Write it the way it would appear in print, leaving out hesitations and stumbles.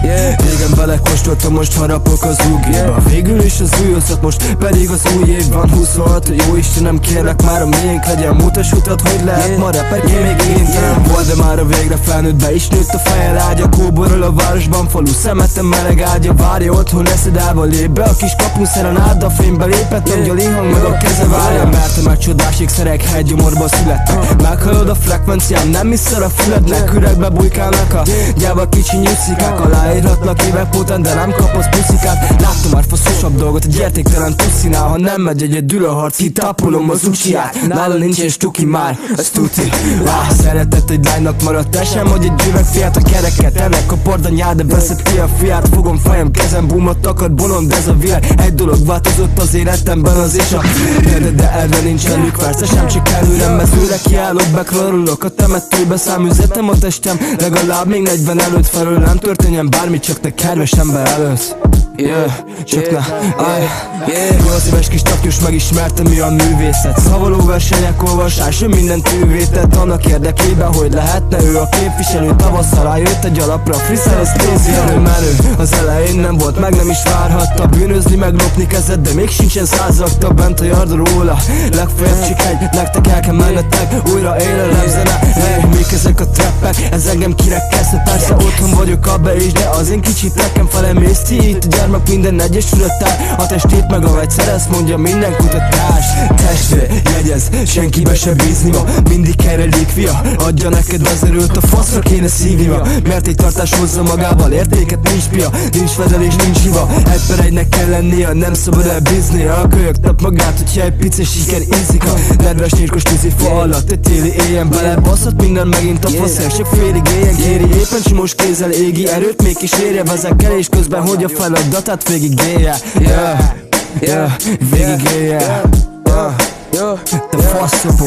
Régen belekóstoltam, most harapok az ugéba. Végül is az új oszat, most pedig az új év van. 26, jó Istenem, kérlek már a miénk legyen. Mutas utat, hogy lehet ma rapper, ki még érintelen volt, de már a végre felnőtt, be is nőtt a feje lágya. Kóborol a városban, falu szemetem meleg ágya. Várja otthon eszedába, lép be a kis kapun, szerenád a fénybe lépett. Angyali hang meg a keze várja, mert már csodás ékszerek hegygyomorba születtek. Meghallod a frekvencián, nem iszol a fülednek. Üregbe bujkálnak a gyába kicsi nyuszikák. Aláírhatnak évek után, de nem kapsz puszikát. Láttam már faszosabb dolgot, egy értéktelen tuszinál. Ha nem megy egyedül a harc, kitapolom az ucsiját. Nála nincsen stuki már, ez tuti. Szeretett egy lánynak maradt esem, hogy egy üvegfiát a kereket. Ennek a pordanyád, de veszett a fiát. Fogom fejem, kezem, bumot takar, bolond ez a világ. Egy dolog változott az életemben, az és a de erre nincsen lükverce, sem csak előre mezőre kiállok, bekrarulok a temetőbe, száműzetem a testem. Legalább még 40 előtt felől nem történjen bármi, csak te kedves ember elősz. Csak ne, 8 éves kis taknyos megismerte mi a művészet. Szavaló versenyek, olvasás, ő mindent tűvétett annak érdekében, hogy lehetne ő a képviselő. Tavasszal rájött egy alapra, friszel az tézi előmenő. Az elején nem volt, meg nem is várhatta. Bűnözni, meg lopni kezdett, de még sincsen százakta. Bent a yard róla, legfeljebb csak egy. Nektek el kell mennetek, újra élelem zene. Mik ezek a trappek, ez engem kirekesztett. Persze otthon vagyok abba is, de az én kicsit nekem felemész. Itt a gyermek minden egyesülettel, a testét meg a egyszer, ezt mondja minden kutatás. Testvér, jegyez, senkibe se bízni ma, mindig kell relikvia. Adja neked az erőt, a faszra kéne szívnia. Mert egy tartás hozza magával értéket, nincs pia, nincs fedelés, nincs hiva. Egy per egynek kell lennie, nem szabad elbíznia. A kölyök tap magát, hogyha egy pici siker ízik. A nedves nyírkos tűzifa alatt, egy téli éjjel belebaszhat minden megint a fasz. Elsők félig éjjel kéri, éppen csimos kézzel égi erőt, még kísérje vezekelés közben, hogy a feladatát végig élje. Végig élje. Te faszopó.